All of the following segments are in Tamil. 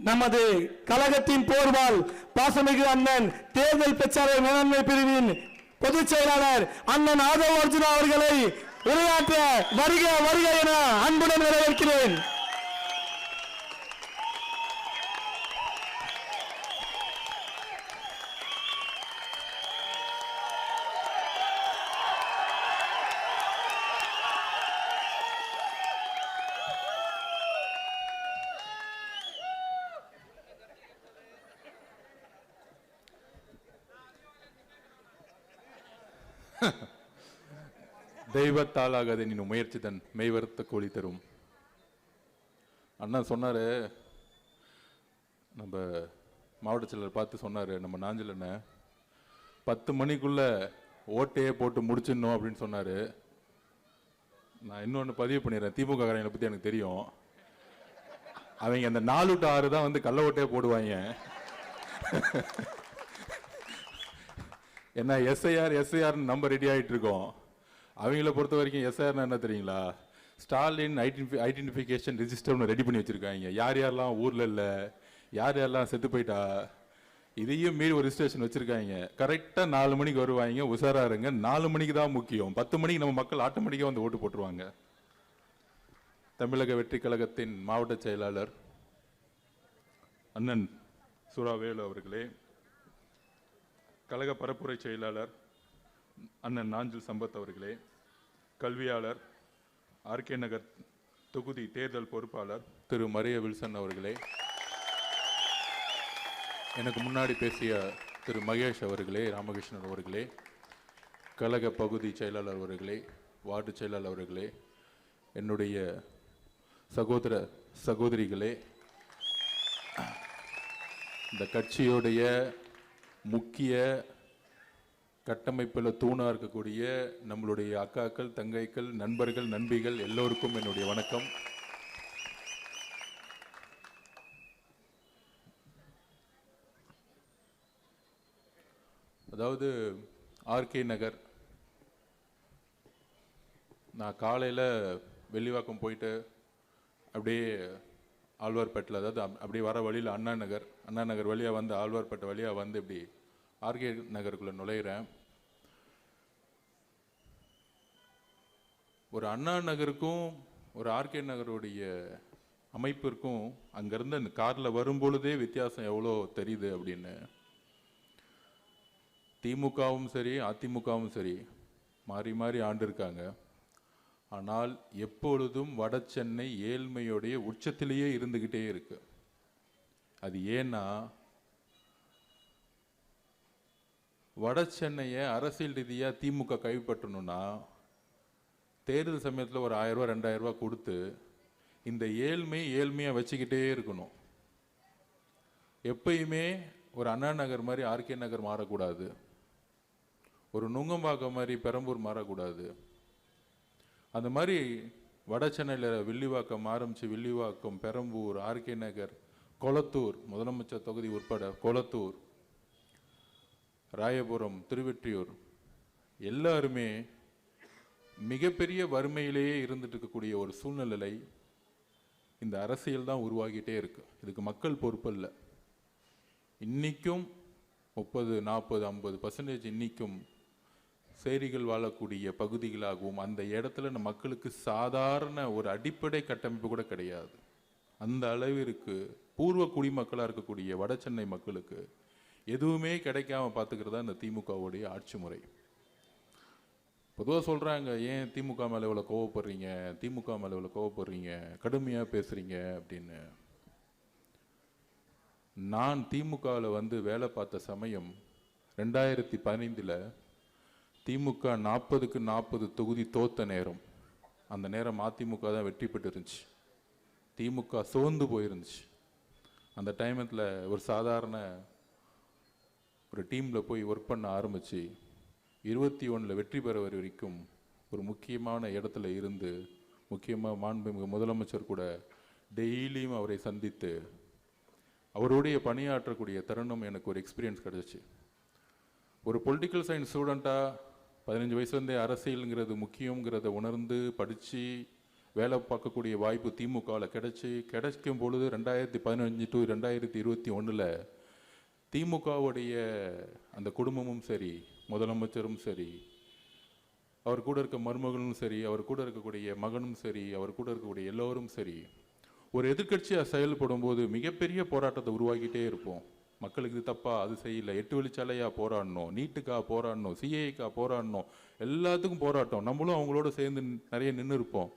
நமது கழகத்தின் போர்வால் பாசமிகு அண்ணன் தேர்தல் பிரச்சார மேலாண்மை பிரிவின் பொதுச் செயலாளர் அண்ணன் ஆதவ அர்ஜுனா அவர்களை உரையாற்ற வருக வருக என அன்புடன் வரவேற்கிறேன். தெய்வத்தாலாகாத நீ முயற்சி தன் மெய்வருத்த கோழி தரும். அண்ணா சொன்னாரு, நம்ம மாவட்ட செயலர் பார்த்து சொன்னாரு, நம்ம நாஞ்சில் அண்ணன் 10 மணிக்குள்ள ஓட்டையே போட்டு முடிச்சிடணும் அப்படின்னு சொன்னாரு. நான் இன்னொன்று பதிவு பண்ணிடுறேன். திமுக காரங்களை பற்றி எனக்கு தெரியும். அவங்க அந்த 4 to 6 தான் வந்து கள்ள ஓட்டையே போடுவாங்க. என்ன எஸ்ஐஆர் நம்ம ரெடி ஆகிட்டு இருக்கோம். அவங்கள பொறுத்த வரைக்கும் எஸ்ஐஆர்னா என்ன தெரியுங்களா? ஸ்டாலின் ஐடென்டிஃபிகேஷன் ரிஜிஸ்டர்னு ரெடி பண்ணி வச்சிருக்காங்க. யார் யாரெல்லாம் ஊரில் இல்லை, யார் யாரெல்லாம் செத்து போயிட்டா, இதையும் மீறி ஒரு ரிஜிஸ்ட்ரேஷன் வச்சிருக்காங்க. கரெக்டாக 4 மணிக்கு வருவாங்க. உஷாரா இருங்க. 4 மணிக்கு தான் முக்கியம். 10 மணிக்கு நம்ம மக்கள் ஆட்டோமேட்டிக்காக வந்து ஓட்டு போட்டுருவாங்க. தமிழக வெற்றி கழகத்தின் மாவட்ட செயலாளர் அண்ணன் சுராவேலு அவர்களே, கழக பரப்புரை செயலாளர் அண்ணன் நாஞ்சில் சம்பத் அவர்களே, கல்வியாளர் ஆர்கே நகர் தொகுதி தேர்தல் பொறுப்பாளர் திரு மரிய வில்சன் அவர்களே, எனக்கு முன்னாடி பேசிய திரு மகேஷ் அவர்களே, ராமகிருஷ்ணன் அவர்களே, கழக பகுதி செயலாளர் அவர்களே, வார்டு செயலாளர் அவர்களே, என்னுடைய சகோதர சகோதரிகளே, இந்த கட்சியுடைய முக்கிய கட்டமைப்பில் தூணா இருக்கக்கூடிய நம்மளுடைய அக்காக்கள், தங்கைகள், நண்பர்கள், நண்பிகள் எல்லோருக்கும் என்னுடைய வணக்கம். அதாவது ஆர்கே நகர், நான் காலையில் வெள்ளிவாக்கம் போயிட்டு அப்படியே ஆழ்வார்பேட்டில், அதாவது அப்படியே வர வழியில் அண்ணா நகர் வழியாக வந்து ஆழ்வார்பேட்டை வழியாக வந்து இப்படி ஆர்கே நகருக்குள்ளே நுழையிறேன். ஒரு அண்ணா நகருக்கும் ஒரு ஆர்கே நகருடைய அமைப்பிற்கும் அங்கேருந்து அந்த காரில் வரும்பொழுதே வித்தியாசம் எவ்வளோ தெரியுது அப்படின்னு. திமுகவும் சரி அதிமுகவும் சரி மாறி மாறி ஆண்டிருக்காங்க. ஆனால் எப்பொழுதும் வட சென்னை ஏழ்மையோடைய உச்சத்திலேயே இருந்துக்கிட்டே இருக்கு. அது ஏன்னா வட சென்னையை அரசியல் ரீதியாக திமுக கைப்பற்றணும்னா தேர்தல் சமயத்தில் ஒரு 1000 ரூபா 2000 ரூபா கொடுத்து இந்த ஏழ்மையாக வச்சுக்கிட்டே இருக்கணும். எப்பயுமே ஒரு அண்ணா நகர் மாதிரி ஆர்கே நகர் மாறக்கூடாது, ஒரு நுங்கம்பாக்கம் மாதிரி பெரம்பூர் மாறக்கூடாது. அந்த மாதிரி வட சென்னையில் வில்லிவாக்கம் ஆரம்பித்து வில்லிவாக்கம், பெரம்பூர், ஆர்கே நகர், கொளத்தூர், முதலமைச்சர் தொகுதி உட்பட கொளத்தூர், ராயபுரம், திருவெற்றியூர் எல்லாருமே மிகப்பெரிய வறுமையிலேயே இருந்துட்டு இருக்கக்கூடிய ஒரு சூழ்நிலை இந்த அரசியல் தான் உருவாகிட்டே இருக்கு. இதுக்கு மக்கள் பொறுப்பு இல்லை. இன்னைக்கும் 30, 40, 50% இன்னைக்கும் சேரிகள் வாழக்கூடிய பகுதிகளாகவும் அந்த இடத்துல மக்களுக்கு சாதாரண ஒரு அடிப்படை கட்டமைப்பு கூட கிடையாது. அந்த அளவிற்கு பூர்வ குடிமக்களாக இருக்கக்கூடிய வட சென்னை மக்களுக்கு எதுவுமே கிடைக்காம பார்த்துக்கிறதா இந்த திமுகவுடைய ஆட்சி முறை. பொதுவாக சொல்கிறாங்க, ஏன் திமுக மேலே இவ்வளோ கோவப்படுறீங்க, கடுமையாக பேசுகிறீங்க அப்படின்னு. நான் திமுகவில் வந்து வேலை பார்த்த சமயம் 2015 திமுக 40க்கு 40 தொகுதி தோத்த நேரம். அந்த நேரம் அதிமுக தான் வெற்றி பெற்று இருந்துச்சு. திமுக சோர்ந்து போயிருந்துச்சு. அந்த டைமத்தில் ஒரு சாதாரண ஒரு டீமில் போய் ஒர்க் பண்ண ஆரம்பித்து 21 வெற்றி பெற வரைக்கும் ஒரு முக்கியமான இடத்துல இருந்து, முக்கியமாக மாண்புமிகு முதலமைச்சர் கூட டெய்லியும் அவரை சந்தித்து அவருடைய பணியாற்றக்கூடிய தருணம் எனக்கு ஒரு எக்ஸ்பீரியன்ஸ் கிடச்சிச்சு. ஒரு பொலிட்டிக்கல் சயின்ஸ் ஸ்டூடெண்ட்டாக 15 வயசுலேருந்தே அரசியலுங்கிறது முக்கியங்கிறத உணர்ந்து படித்து வேலை பார்க்கக்கூடிய வாய்ப்பு திமுகவில் கிடைக்கும் பொழுது 2015 to 2021 திமுகவுடைய அந்த குடும்பமும் சரி, முதலமைச்சரும் சரி, அவர் கூட இருக்க மருமகளும் சரி, அவர் கூட இருக்கக்கூடிய மகனும் சரி, அவர் கூட இருக்கக்கூடிய எல்லோரும் சரி, ஒரு எதிர்க்கட்சியாக செயல்படும் போது மிகப்பெரிய போராட்டத்தை உருவாக்கிட்டே இருப்போம். மக்களுக்கு இது தப்பா, அது செய்யல, 8 வழிச்சாலையா போராடணும், நீட்டுக்காக போராடணும், சிஏக்காக போராடணும், எல்லாத்துக்கும் போராட்டம். நம்மளும் அவங்களோட சேர்ந்து நிறைய நின்று இருப்போம்.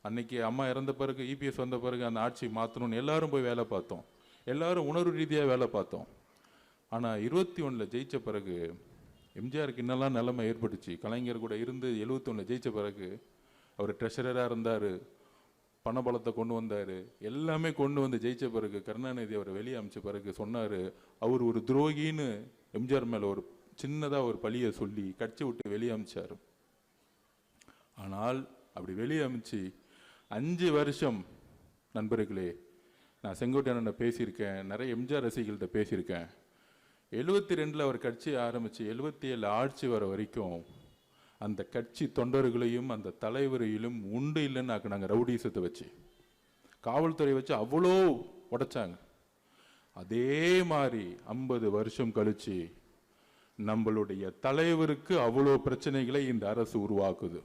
அன்னைக்கு அம்மா இறந்த பிறகு, இபிஎஸ் வந்த பிறகு அந்த ஆட்சி மாற்றணும்னு எல்லாரும் போய் வேலை பார்த்தோம். எல்லாரும் உணர்வு ரீதியாக வேலை பார்த்தோம். ஆனால் 21 ஜெயிச்ச பிறகு எம்ஜிஆருக்கு இன்னெல்லாம் நிலைமை ஏற்பட்டுச்சு. கலைஞர் கூட இருந்து 71 ஜெயிச்ச பிறகு அவர் ட்ரெஷரராக இருந்தார், பணபலத்தை கொண்டு வந்தார், எல்லாமே கொண்டு வந்து ஜெயிச்ச பிறகு கருணாநிதி அவரை வெளியே அமைச்ச பிறகு சொன்னார், அவர் ஒரு துரோகின்னு எம்ஜிஆர் மேலே ஒரு சின்னதாக ஒரு பழியை சொல்லி கட்சி விட்டு வெளியே அமைச்சார். ஆனால் அப்படி வெளியே அமைச்சு 5 வருஷம் நண்பர்களே, நான் செங்கோட்டையனை பேசியிருக்கேன், நிறைய எம்ஜிஆர் ரசிகர்கள்ட்ட பேசியிருக்கேன். 72 அவர் கட்சி ஆரம்பித்து 77 ஆட்சி வர வரைக்கும் அந்த கட்சி தொண்டர்களையும் அந்த தலைவரையிலும் உண்டு இல்லைன்னு ஆக்குனாங்க. ரவுடிசத்தை வச்சு, காவல்துறை வச்சு அவ்வளோ உடைச்சாங்க. அதே மாதிரி 50 வருஷம் கழிச்சு நம்மளுடைய தலைவருக்கு அவ்வளோ பிரச்சனைகளை இந்த அரசு உருவாக்குது.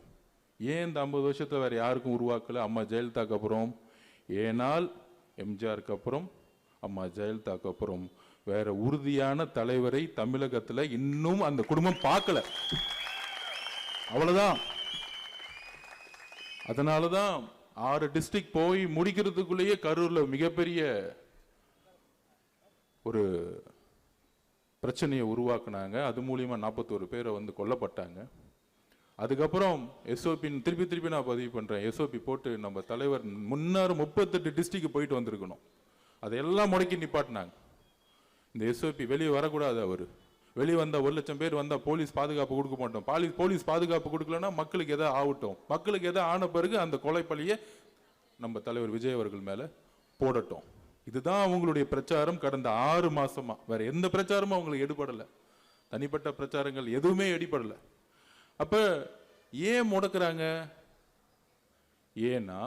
ஏன் இந்த 50 வருஷத்தை வேற யாருக்கும் உருவாக்கல? அம்மா ஜெயலலிதாக்கு அப்புறம். ஏனால் எம்ஜிஆருக்கு அப்புறம், அம்மா ஜெயலலிதாக்கு அப்புறம் வேற உறுதியான தலைவரை தமிழகத்துல இன்னும் அந்த குடும்பம் பார்க்கல. அவ்வளவுதான். அதனாலதான் 6 டிஸ்ட்ரிக்ட் போய் முடிக்கிறதுக்குள்ளேயே கரூர்ல மிகப்பெரிய ஒரு பிரச்சனையை உருவாக்குனாங்க. அது மூலியமா 41 பேரை வந்து கொல்லப்பட்டாங்க. அதுக்கப்புறம் எஸ்ஓபி திருப்பி நான் பதிவு பண்றேன். எஸ்ஓபி போட்டு நம்ம தலைவர் முன்னாறு 38 டிஸ்ட்ரிக்ட் போயிட்டு வந்திருக்கணும். அதையெல்லாம் முடக்கி நிப்பாட்டினாங்க. இந்த எஸ்ஓபி வெளியே வரக்கூடாது. அவர் வெளியே வந்தால் 1 லட்சம் பேர் வந்தால் போலீஸ் பாதுகாப்பு கொடுக்க மாட்டோம். போலீஸ் பாதுகாப்பு கொடுக்கலன்னா மக்களுக்கு எதாவது ஆகட்டும். மக்களுக்கு எதாவது ஆன பிறகு அந்த கொலைப்பழியை நம்ம தலைவர் விஜய் அவர்கள் மேலே போடட்டும். இதுதான் அவங்களுடைய பிரச்சாரம் கடந்த 6 மாசமா. வேற எந்த பிரச்சாரமும் அவங்களுக்கு எடுபடலை. தனிப்பட்ட பிரச்சாரங்கள் எதுவுமே எடுபடலை. அப்ப ஏன் முடக்கிறாங்க? ஏன்னா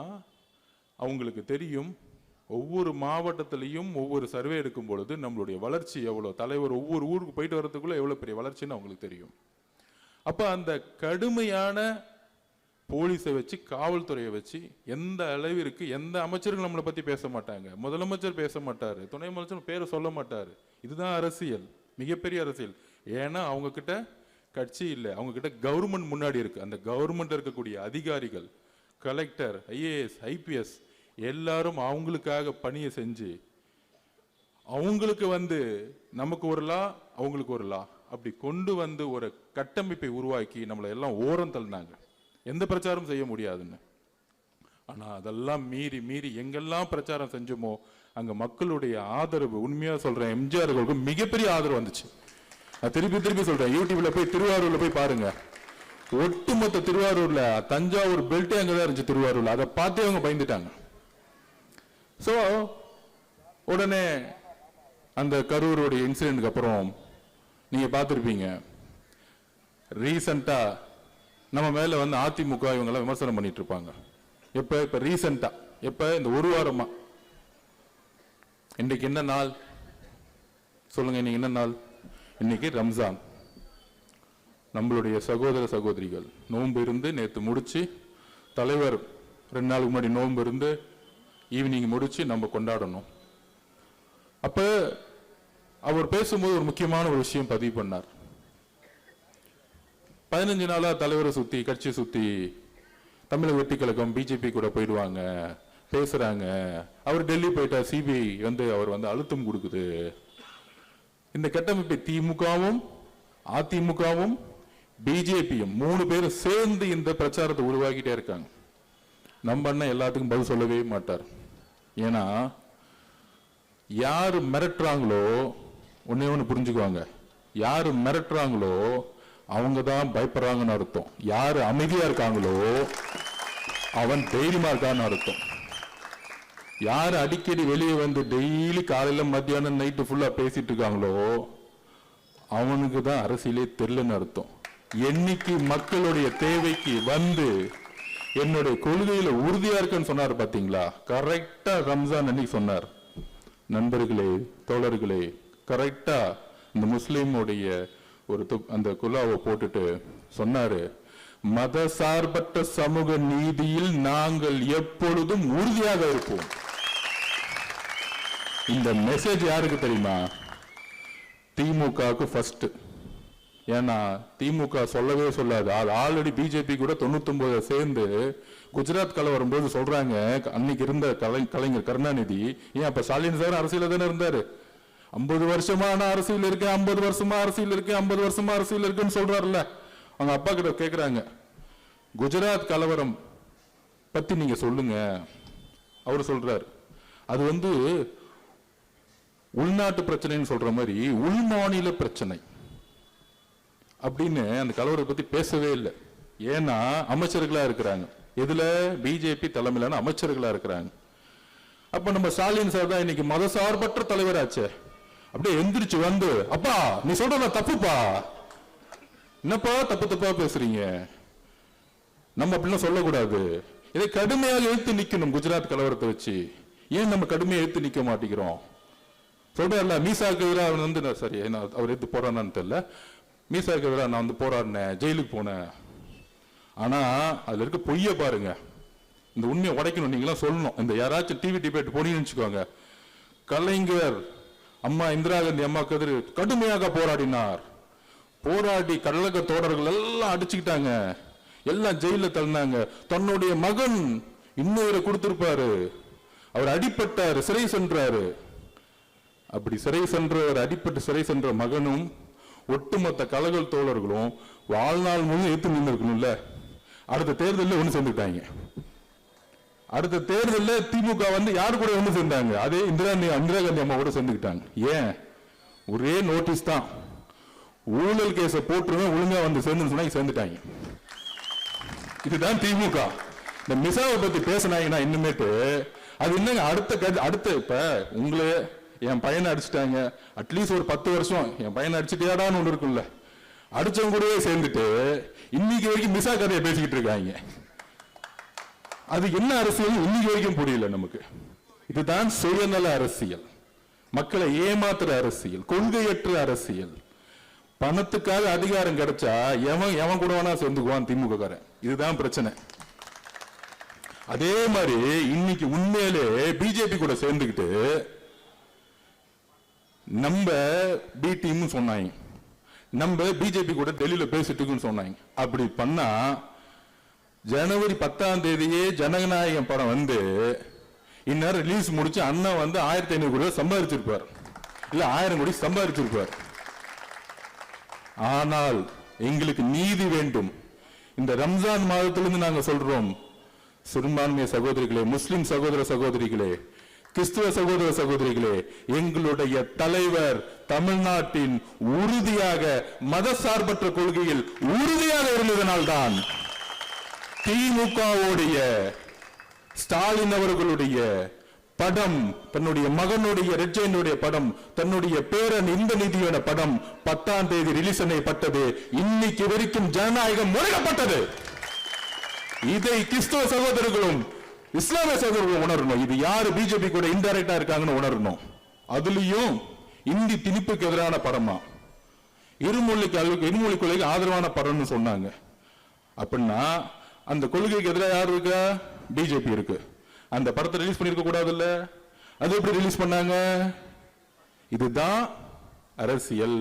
அவங்களுக்கு தெரியும், ஒவ்வொரு மாவட்டத்திலையும் ஒவ்வொரு சர்வே எடுக்கும் பொழுது நம்மளுடைய வளர்ச்சி எவ்வளோ, தலைவர் ஒவ்வொரு ஊருக்கு போயிட்டு வர்றதுக்குள்ள எவ்வளோ பெரிய வளர்ச்சின்னு அவங்களுக்கு தெரியும். அப்போ அந்த கடுமையான போலீஸை வச்சு, காவல்துறையை வச்சு எந்த அளவிற்கு எந்த அமைச்சர்கள் நம்மளை பற்றி பேச மாட்டாங்க. முதலமைச்சர் பேச மாட்டார், துணை முதலமைச்சர் பேரை சொல்ல மாட்டார். இதுதான் அரசியல், மிகப்பெரிய அரசியல். ஏன்னா அவங்க கிட்ட கட்சி இல்லை, அவங்க கிட்ட கவர்மெண்ட் முன்னாடி இருக்கு. அந்த கவர்மெண்ட் இருக்கக்கூடிய அதிகாரிகள், கலெக்டர், ஐஏஎஸ், ஐபிஎஸ் எல்லாரும் அவங்களுக்காக பணியை செஞ்சு அவங்களுக்கு வந்து நமக்கு ஒரு லா, அவங்களுக்கு ஒரு லா, அப்படி கொண்டு வந்து ஒரு கட்டமைப்பை உருவாக்கி நம்மளை எல்லாம் ஓரம் தள்ளினாங்க. எந்த பிரச்சாரம் செய்ய முடியாதுன்னு. ஆனா அதெல்லாம் மீறி மீறி எங்கெல்லாம் பிரச்சாரம் செஞ்சோமோ அங்க மக்களுடைய ஆதரவு, உண்மையா சொல்றேன், எம்ஜிஆர் அவர்களுக்கு மிகப்பெரிய ஆதரவு வந்துச்சு. நான் திருப்பி சொல்றேன், யூடியூப்ல போய் திருவாரூர்ல போய் பாருங்க. ஒட்டுமொத்த திருவாரூர்ல தஞ்சாவூர் பெல்ட்டே அங்கதான் இருந்துச்சு திருவாரூர்ல. அதை பார்த்தே அவங்க பயந்துட்டாங்க. சோ உடனே அந்த கரூருடைய இன்சிடென்ட்க்கு அப்புறம் நீங்க பார்த்திருப்பீங்க, ரீசெண்டா நம்ம மேல வந்து அதிமுக இவங்க எல்லாம் விமர்சனம் பண்ணிட்டு இருப்பாங்க. இப்ப ரீசெண்டா இந்த ஒரு வாரமா இன்னைக்கு என்ன நாள் சொல்லுங்க? இன்னைக்கு என்ன நாள்? இன்னைக்கு ரம்ஜான். நம்மளுடைய சகோதர சகோதரிகள் நோன்பு இருந்து நேற்று முடிச்சு, தலைவர் 2 நாளுக்கு முன்னாடி நோன்பு இருந்து ஈவினிங் முடிச்சு நம்ம கொண்டாடணும். அப்ப அவர் பேசும்போது ஒரு முக்கியமான ஒரு விஷயம் பதிவு பண்ணார். 15 நாளா தலைவரை சுத்தி, கட்சியை சுத்தி, தமிழக வெற்றி கழகம் பிஜேபி கூட போயிடுவாங்க, பேசுறாங்க. அவர் டெல்லி போயிட்டா சிபிஐ வந்து அவர் வந்து அழுத்தம் கொடுக்குது. இந்த கட்டமைப்பை திமுகவும் அதிமுகவும் பிஜேபியும் 3 பேரும் சேர்ந்து இந்த பிரச்சாரத்தை உருவாக்கிட்டே இருக்காங்க. நம்ம அண்ணன் எல்லாத்துக்கும் பதில் சொல்லவே மாட்டார். ஏன்னா யாரு மிரட்டுறாங்களோ ஒண்ணு புரிஞ்சுக்குவாங்க, யாரு மிரட்டுறாங்களோ அவங்க தான் பயப்படுறாங்கன்னு அர்த்தம். யாரு அமைதியா இருக்காங்களோ அவன் தைரியமா இருக்கான்னு அர்த்தம். யாரு அடிக்கடி வெளியே வந்து டெய்லி காலையில மத்தியானம் நைட்டு ஃபுல்லா பேசிட்டு இருக்காங்களோ அவனுக்கு தான் அரசியலே தெரியலன்னு அர்த்தம். என்னைக்கு மக்களுடைய தேவைக்கு வந்து என்னுடைய கொள்கையில உறுதியா இருக்குன்னு சொன்னார் பாத்தீங்களா, கரெக்டா ரம்ஜான் அன்னைக்கு சொன்னார். நண்பர்களே, தோழர்களே, கரெக்டா இந்த முஸ்லீமுடைய ஒரு அந்த குலாவை போட்டுட்டு சொன்னாரு, மத சார்பற்ற சமூக நீதியில் நாங்கள் எப்பொழுதும் உறுதியாக இருப்போம். இந்த மெசேஜ் யாருக்கு தெரியுமா? திமுகவுக்கு ஃபர்ஸ்ட். ஏன்னா திமுக சொல்லவே சொல்லாது. ஆல்ரெடி பிஜேபி கூட 99 சேர்ந்து குஜராத் கலவரம் போது சொல்றாங்க, அன்னைக்கு இருந்த கலைஞர் கருணாநிதி, ஏன் அப்ப ஸ்டாலின் சார் அரசியல தானே இருந்தாரு, 50 வருஷமா நான் அரசியல் இருக்கேன், 50 வருஷமா அரசியல் இருக்கேன், 50 வருஷமா அரசியல் இருக்குன்னு சொல்றாருல்ல. அவங்க அப்பா கிட்ட கேக்குறாங்க, குஜராத் கலவரம் பத்தி நீங்க சொல்லுங்க. அவர் சொல்றாரு, அது உள்நாட்டு பிரச்சனைன்னு சொல்ற மாதிரி உள் மாநில பிரச்சனை அப்படின்னு அந்த கலவரத்தை பத்தி பேசவே இல்லை. ஏன்னா அமைச்சர்களா இருக்கிறாங்க, இதுல பிஜேபி தலைமையிலான அமைச்சர்களா இருக்கிறாங்க. அப்ப நம்ம ஸ்டாலின் சார் தான் இன்னைக்கு மத சார்பற்ற தலைவராச்சே, அப்படியே எந்திரிச்சு வந்து, அப்பா நீ சொல்றத தப்புப்பா, என்னப்பா தப்பு தப்பா பேசுறீங்க, நம்ம அப்படிலாம் சொல்லக்கூடாது, இதை கடுமையாக எழுத்து நிக்கணும். குஜராத் கலவரத்தை வச்சு ஏன் நம்ம கடுமையாக எழுத்து நிக்க மாட்டேங்கிறோம்? சொல்றல மீசாக்கு எதிராக சரி, அவர் எடுத்து போறான்னு தெரியல, மீசாக்கு எதிராக நான் போராடினேன், ஜெயிலுக்கு போனேன். ஆனா அதுல இருக்க பொய்ய பாருங்க, இந்த உண்மையை உடைக்கணும், நீங்களாம் சொல்லணும். இந்த யாராச்சும் டிவி டிபேட் போனீங்கன்னு வச்சுக்கோங்க, கலைஞர் அம்மா இந்திரா காந்தி அம்மாக்கு எதிர கடுமையாக போராடினார், போராடி கழக தோழர்கள் எல்லாம் அடிச்சுக்கிட்டாங்க, எல்லாம் ஜெயில தள்ளினாங்க, தன்னுடைய மகன் இன்னொரு கொடுத்திருப்பாரு, அவர் அடிப்பட்டாரு, சிறை சென்றாரு. அப்படி சிறை சென்றவர், அடிப்பட்டு சிறை சென்ற மகனும் ஒட்டுமொத்த கழக தோழர்களும் வாழ்நாள் முழுவதும் ஏத்து நின்று இருக்கணும்ல. அடுத்த தேர்தலில் ஒண்ணு சேர்ந்துட்டாங்க. அடுத்த தேர்தலில் திமுக யாரு கூட ஒண்ணு சேர்ந்தாங்க? அதே இந்திரா காந்தி அம்மா கூட சேர்ந்துக்கிட்டாங்க. ஏன்? ஒரே நோட்டீஸ் தான், ஊழல் கேஸ போட்டுருவேன், ஒழுங்கா சேர்ந்து சொன்னா சேர்ந்துட்டாங்க. இதுதான் திமுக. இந்த மிசாவை பத்தி பேசினாங்கன்னா இன்னுமேட்டு அது என்னங்க அடுத்த இப்ப உங்களே என் பையனை அடிச்சுட்டாங்க, அட்லீஸ்ட் ஒரு 10 வருஷம் என் பையனை அடிச்சுட்டியாடான்னு ஒண்ணு இருக்குல்ல, அடிச்சவங்க கூடவே சேர்ந்துட்டு இன்னைக்கு வரைக்கும் மிசா கதையை பேசிக்கிட்டு இருக்காங்க. அது என்ன அரசியல் இன்னைக்கு வரைக்கும் புரியல நமக்கு. இதுதான் சுயநல அரசியல், மக்களை ஏமாத்துற அரசியல், கொள்கையற்ற அரசியல். பணத்துக்காக அதிகாரம் கிடைச்சா எவன் கூட வேணா சேர்ந்துக்குவான் திமுக காரன். இதுதான் பிரச்சனை. அதே மாதிரி இன்னைக்கு உண்மையிலே பிஜேபி கூட சேர்ந்துக்கிட்டு நம்ம பி டீம் சொன்னாங்க, நம்ம பிஜேபி கூட டெல்லியில பேசிட்டு சொன்னாங்க. அப்படி பண்ணா ஜனவரி 10ஆம் தேதியே ஜனநாயகம் படம் இந்நேரம் ரிலீஸ் முடிச்சு அண்ணா 1500 கோடி சம்பாதிச்சிருப்பார், இல்ல 1000 கோடி சம்பாதிச்சிருப்பார். ஆனால் எங்களுக்கு நீதி வேண்டும். இந்த ரம்ஜான் மாதத்திலிருந்து நாங்க சொல்றோம், சிறுபான்மை சகோதரிகளே, முஸ்லிம் சகோதர சகோதரிகளே, கிறிஸ்துவ சகோதர சகோதரிகளே, எங்களுடைய தலைவர் தமிழ்நாட்டின் உறுதியாக மதசார்பற்ற கொள்கையில் உறுதியாக இருந்ததனால்தான் திமுகவுடைய ஸ்டாலின் அவர்களுடைய படம், தன்னுடைய மகனுடைய ரெட்ஜைனுடைய படம், தன்னுடைய பேரன் இந்த நிதியோட படம் 10ஆம் தேதி ரிலீஸ் செய்யப்பட்டது. இன்னைக்கு வரைக்கும் ஜனநாயகம் முறையிடப்பட்டது. இதை கிறிஸ்தவ சகோதரர்களும் இஸ்லாமிய சகோதரர்களும் உணரணும். இது யாரு பிஜேபி கூட இன்டைரக்டா இருக்காங்கன்னு உணரணும். அதுலயும் இந்தி திணிப்புக்கு எதிரான படமா, இருமொழி கொள்கைக்கு ஆதரவான படம்னு சொன்னாங்க. அப்படின்னா அந்த கொள்கைக்கு எதிராக யாரு இருக்கா? பிஜேபி இருக்கு. அந்த படத்தை ரிலீஸ் பண்ணிருக்க கூடாது இல்ல, அது எப்படி ரிலீஸ் பண்ணாங்க? இதுதான் அரசியல்.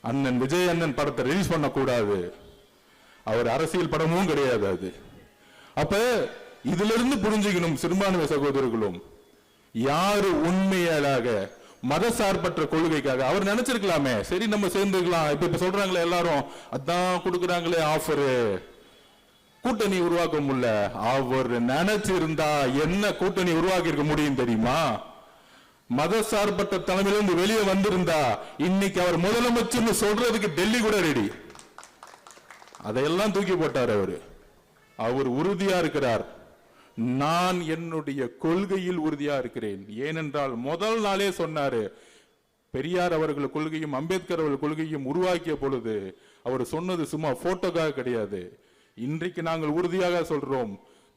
அண்ணன் விஜய் அண்ணன் படத்தை ரிலீஸ் பண்ண கூடாது, அவர் அரசியல் படமும் கிடையாது அது. அப்ப இதுல இருந்து புரிஞ்சுக்கணும் சிறுபான்மை சகோதரர்களும், யாரு உண்மையாக மதசார்பற்ற கொள்கைக்காக அவர் நினைச்சிருக்கலாமே, சரி நம்ம சேர்ந்துக்கலாம். இப்ப சொல்றாங்களே எல்லாரும், அதான் கொடுக்குறாங்களே ஆஃபரு, கூட்டணி உருவாக்க முடியல. அவர் நினைச்சிருந்தா என்ன கூட்டணி உருவாக்கி இருக்க முடியும் தெரியுமா? மதசார்பற்ற தலைமையிலிருந்து வெளியே வந்திருந்தா இன்னைக்கு அவர் முதலமைச்சர் சொல்றதுக்கு டெல்லி கூட ரெடி. அதையெல்லாம் தூக்கி போட்டார். அவர் உறுதியா இருக்கிறார். நான் என்னுடைய கொள்கையில் உறுதியா இருக்கிறேன். ஏனென்றால் முதல் நாளே சொன்னாரு, பெரியார் அவர்கள் கொள்கையும் அம்பேத்கர் அவர்கள் கொள்கையும் உருவாக்கிய பொழுது அவர் சொன்னது சும்மா போட்டோக்காக கிடையாது, இன்றைக்கு நாங்கள் உறுதியாக சொல்றோம்,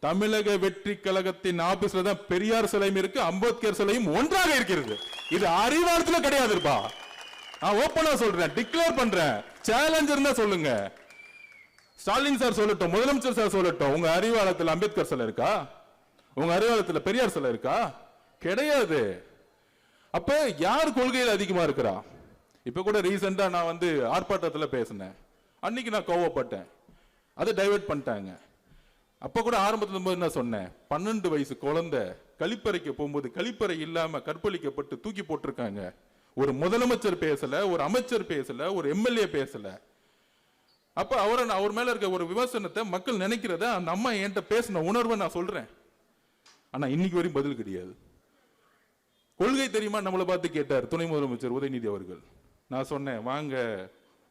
தமிழக வெற்றி கழகத்தின் ஆபீஸ்ல தான் பெரியார் சிலையும் இருக்கு, அம்பேத்கர் சிலையும் ஒன்றாக இருக்கிறது. இது அறிவாளத்துல கிடையாதுப்பா. நான் ஓப்பனா சொல்றேன், டிக்ளேர் பண்றேன். சேலஞ்ச் இருந்தா சொல்லுங்க. ஸ்டாலின் சார் சொல்லட்டும், முதலமைச்சர் சார் சொல்லட்டும். உங்க அறிவாளத்துல அம்பேத்கர் சிலை இருக்கா? உங்க அறிவாளத்துல பெரியார் சிலை இருக்கா? கிடையாது. அப்ப யார் கொள்கையில் அதிகமா இருக்கிறா? இப்ப கூட ரீசெண்டா நான் வந்து ஆர்ப்பாட்டத்துல பேசினேன். அன்னைக்கு நான் கோவப்பட்டேன், அதை டைவர்ட் பண்ணிட்டாங்க. அப்ப கூட ஆரம்பத்துல என்ன சொன்னேன், 12 வயசு குழந்தை கழிப்பறைக்கு போகும்போது கழிப்பறை இல்லாம கற்பழிக்கப்பட்டு தூக்கி போட்டிருக்காங்க. ஒரு முதலமைச்சர் பேசல, ஒரு அமைச்சர் பேசல, ஒரு எம்எல்ஏ பேசல. அப்ப அவர் மேல இருக்க ஒரு விமர்சனத்தை மக்கள் நினைக்கிறத அந்த அம்மா என்கிட்ட பேசின உணர்வை நான் சொல்றேன். ஆனா இன்னைக்கு வரையும் பதில் கிடையாது. கொள்கை தெரியுமா நம்மளை பார்த்து கேட்டார் துணை முதலமைச்சர் உதயநிதி அவர்கள். நான் சொன்னேன், வாங்க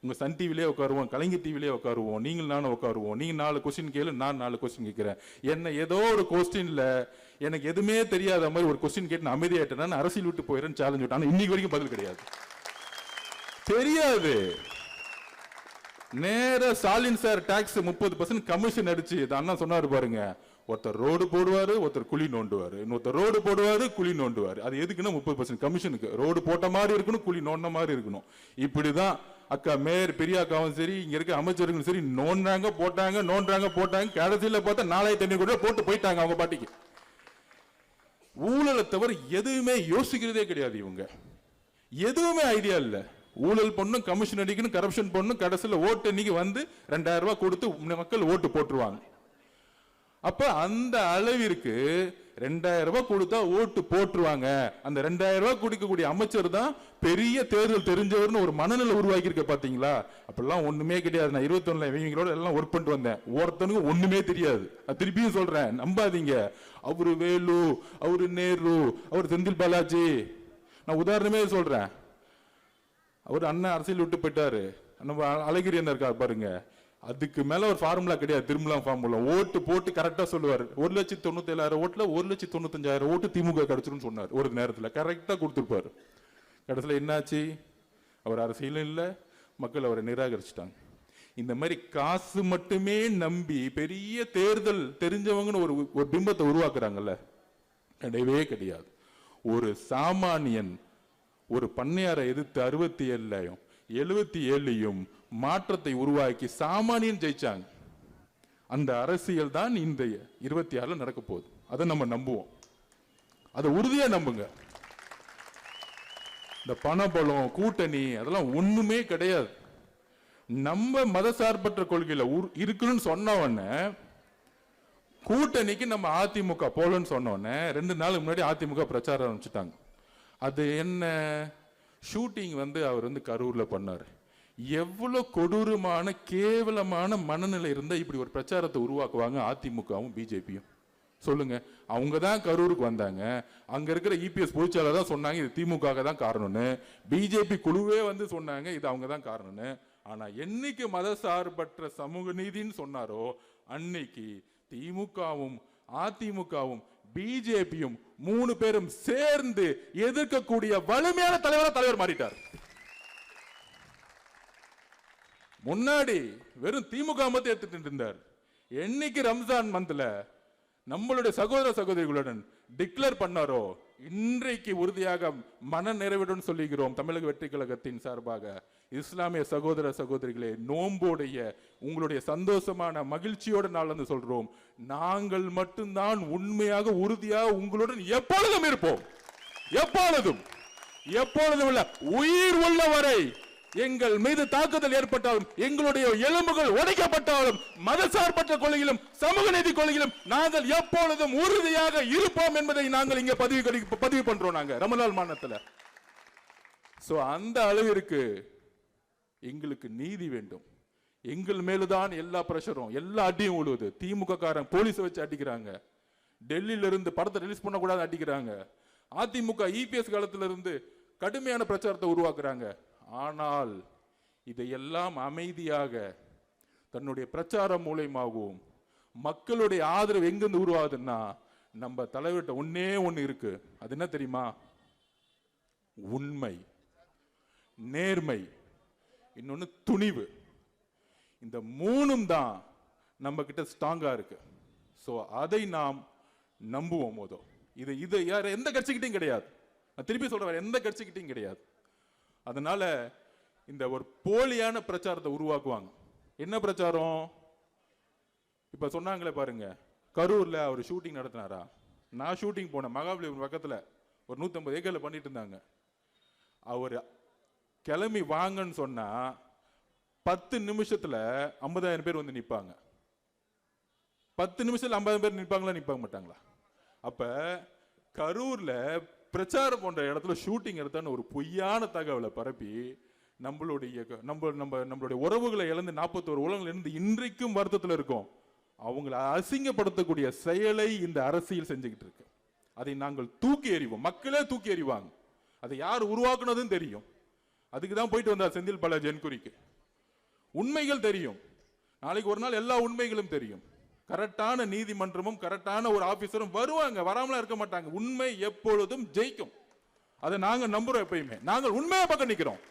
உங்க சன் டிவிலே உட்காருவோம், கலைஞர் டிவிலே உட்காருவோம், நீங்கள் நானும் உட்காருவோம். நீங்க 4 கொஸ்டின் கேளு, நான் 4 கொஸ்டின் கேட்கிறேன். என்ன ஏதோ ஒரு கொஸ்டின்ல எனக்கு எதுவுமே தெரியாத மாதிரி ஒரு கொஸ்டின் கேட்டு நான் அமைதியாயிட்டேன், அரசியல் விட்டு போயிடுறேன்னு சேலஞ்ச் விட்டேன். ஆனா இன்னைக்கு வரைக்கும் பதில் கிடையாது. தெரியாது. நேர ஸ்டாலின் சார் டாக்ஸ் 30% கமிஷன் அடிச்சு அண்ணா சொன்னாரு பாருங்க, ஒருத்தர் ரோடு போடுவாரு, ஒருத்தர் குழி நோண்டுவாரு, இன்னொருத்தர் ரோடு போடுவாரு, குழி நோண்டுவாரு. அது எதுக்குன்னா 30% கமிஷனுக்கு. ரோடு போட்ட மாதிரி இருக்கணும், குழி நோண்ட மாதிரி இருக்கணும். இப்படிதான் அக்கா மேயர் பெரியாக்காவும் சரி, இங்க இருக்க அமைச்சர்களும் சரி, நோண்டாங்க போட்டாங்க, நோண்டாங்க போட்டாங்க. கடைசியில பார்த்தா 4500 கூட போட்டு போயிட்டாங்க அவங்க பாட்டிக்கு. ஊழலை தவிர எதுவுமே யோசிக்கிறதே கிடையாது இவங்க. எதுவுமே ஐடியா இல்ல. ஊழல் பண்ணும், கமிஷன் அடிக்கணும், கரப்ஷன் பண்ணும், கடைசியில் ஓட்டு இன்னைக்கு வந்து 2000 ரூபாய் கொடுத்து மக்கள் ஓட்டு போட்டுருவாங்க. அப்ப அந்த அளவிற்கு 2000 ரூபாய் கொடுத்தா ஓட்டு போட்டுருவாங்க. அந்த 2000 ரூபாய் கொடுக்கக்கூடிய அமைச்சர் தான் பெரிய தேர்தல் தெரிஞ்சவர்னு ஒரு மனநிலை உருவாக்கி இருக்க பாத்தீங்களா? அப்பெல்லாம் ஒண்ணுமே கிடையாது. நான் 21 இவங்களோட எல்லாம் ஒர்க் பண்ணிட்டு வந்தேன். ஒருத்தனுக்கு ஒண்ணுமே தெரியாது. திருப்பியும் சொல்றேன், நம்பாதீங்க. அவரு வேலு, அவரு நேரு, அவர் செந்தில் பாலாஜி. நான் உதாரணமே சொல்றேன். அவர் அண்ணன் அரசியல் விட்டு போயிட்டாரு. நம்ம அழகிரி என்ன இருக்காரு பாருங்க, அதுக்கு மேல ஒரு ஃபார்முலா கிடையாது. திரும்பலாம் ஃபார்முலா ஓட்டு போட்டு கரெக்டா சொல்லுவார். 1,97,000 ஓட்டுல 1,95,000 ஓட்டு திமுக கிடைச்சிரும் சொன்னார். ஒரு நேரத்தில் கரெக்டா கொடுத்துருப்பாரு. கடைசியில் என்னாச்சு? அவர் அரசியலும் இல்லை, மக்கள் அவரை நிராகரிச்சிட்டாங்க. இந்த மாதிரி காசு மட்டுமே நம்பி பெரிய தேர்தல் தெரிஞ்சவங்கன்னு ஒரு பிம்பத்தை உருவாக்குறாங்கல்ல, கிடையவே கிடையாது. ஒரு சாமானியன் ஒரு பண்ணையாரை எதிர்த்து 67லையும் 77லையும் மாற்றத்தை உருவாக்கி சாமானியன் ஜெயிச்சாங்க. அந்த அரசியல் தான் இந்த 26ல நடக்க போகுது. அதை நம்ம நம்புவோம், அதை உறுதியா நம்புங்க. இந்த பணபலம், கூட்டணி அதெல்லாம் ஒண்ணுமே கிடையாது. நம்ம மதசார்பற்ற கொள்கையில இருக்குன்னு சொன்னவொடனே கூட்டணிக்கு நம்ம அதிமுக போலன்னு சொன்னோடனே 2 நாளுக்கு முன்னாடி அதிமுக பிரச்சாரம் ஆரம்பிச்சுட்டாங்க. அது என்ன ஷூட்டிங் வந்து அவர் வந்து கரூர்ல பண்ணாரு. எவ்வளவு கொடூரமான கேவலமான மனநிலை இருந்தா இப்படி ஒரு பிரச்சாரத்தை உருவாக்குவாங்க அதிமுகவும் பிஜேபியும்? சொல்லுங்க. அவங்க தான் கரூருக்கு வந்தாங்க. அங்க இருக்கிற இபிஎஸ் பொதுச்செயலாளர் தான் சொன்னாங்க இது திமுக தான் காரணம்னு. பிஜேபி குழுவே வந்து சொன்னாங்க இது அவங்க தான் காரணம்னு. ஆனா என்னைக்கு மதசார்பற்ற சமூக நீதினு சொன்னாரோ அன்னைக்கு திமுகவும் அதிமுகவும் பிஜேபியும் 3 பேரும் சேர்ந்து எதிர்க்கக்கூடிய வலிமையான தலைவர் மாறிட்டார். முன்னாடி வெறும் திமுக மட்டும் எடுத்துட்டு இருந்தார். என்னைக்கு ரம்ஜான் மந்த்ல நம்மளுடைய சகோதர சகோதரிகளுடன் டிக்ளேர் பண்ணாரோ இன்றைக்கு உறுதியாக மன நிறைவுடன் சொல்லுகிறோம். தமிழக வெற்றி கழகத்தின் சார்பாக இஸ்லாமிய சகோதர சகோதரிகளே, நோம்போடைய உங்களுடைய சந்தோஷமான மகிழ்ச்சியோட நாள் வந்து சொல்றோம், நாங்கள் மட்டும்தான் உண்மையாக உறுதியாக உங்களுடன் எப்பொழுதும் இருப்போம். எப்பொழுதும் இல்ல, உயிர் உள்ள வரை எங்கள் மீது தாக்குதல் ஏற்பட்டாலும், எங்களுடைய எலும்புகள் உடைக்கப்பட்டாலும், மதசார்பற்ற கொள்கையிலும் சமூக நீதி கொள்கையிலும் நாங்கள் எப்பொழுதும் உறுதியாக இருப்போம் என்பதை நாங்கள் இங்க பதிவு பண்றோம். நாங்க ரமலான் மாநிலத்தில் அந்த அளவிற்கு எங்களுக்கு நீதி வேண்டும். எங்கள் மேலுதான் எல்லா பிரஷரும், எல்லா அடியும் விழுவுது. திமுக காரன் போலீஸ் வச்சு அடிக்கிறாங்க. டெல்லியில இருந்து படத்தை ரிலீஸ் பண்ண கூடாது அடிக்கிறாங்க. அதிமுக இபிஎஸ் காலத்துல இருந்து கடுமையான பிரச்சாரத்தை உருவாக்குறாங்க. ஆனால் இதையெல்லாம் அமைதியாக தன்னுடைய பிரச்சாரம் மூலமாகவும் மக்களுடைய ஆதரவு எங்கிருந்து உருவாகுதுன்னா நம்ம தலைவர்கிட்ட ஒண்ணு இருக்கு. அது என்ன தெரியுமா? உண்மை, நேர்மை, இன்னொன்னு துணிவு. இந்த 3ம் தான் நம்ம கிட்ட ஸ்ட்ராங்கா இருக்கு. ஸோ அதை நாம் நம்புவோம். போதும் இது இது யார் எந்த கட்சிக்கிட்டையும் கிடையாது. நான் திருப்பி சொல்றேன், எந்த கட்சிக்கிட்டையும் கிடையாது. அதனால இந்த ஒரு போலியான பிரச்சாரத்தை உருவாக்குவாங்க. என்ன பிரச்சாரம்? இப்ப சொன்னாங்களே பாருங்க, கரூர்ல அவர் ஷூட்டிங் நடத்தினாரா? நான் ஷூட்டிங் போனேன், மகாபலிபுரம் பக்கத்துல ஒரு 150 ஏக்கர்ல பண்ணிட்டு இருந்தாங்க. அவர் கிளம்பி வாங்கன்னு சொன்னா 10 நிமிஷத்துல 50,000 பேர் வந்து நிப்பாங்க. 10 நிமிஷத்துல 50,000 பேர் நிப்பாங்களா? நிப்பாங்க மாட்டாங்களா? அப்ப கரூர்ல பிரச்சாரம் போன்ற இடத்துல ஷூட்டிங் எடுத்தான்னு ஒரு பொய்யான தகவலை பரப்பி நம்மளுடைய உறவுகளை இழந்து 41 உலகங்கள் இருந்து இன்றைக்கும் வருத்தத்தில் இருக்கும். அவங்களை அசிங்கப்படுத்தக்கூடிய செயலை இந்த அரசியல் செஞ்சுக்கிட்டு இருக்கு. அதை நாங்கள் தூக்கி எறிவோம். மக்களே தூக்கி எறிவாங்க. அதை யார் உருவாக்குனதுன்னு தெரியும். அதுக்கு தான் போயிட்டு வந்தார் செந்தில் பாலாஜி என்கொயரிக்கு. உண்மைகள் தெரியும். நாளைக்கு ஒரு நாள் எல்லா உண்மைகளும் தெரியும். கரெக்டான நீதிமன்றமும் கரெக்டான ஒரு ஆபீசரும் வருவாங்க, வராமலாம் இருக்க மாட்டாங்க. உண்மை எப்பொழுதும் ஜெயிக்கும். அதை நாங்க நம்புறோம். எப்பயுமே நாங்கள் உண்மையை பக்கம் நிக்கிறோம்.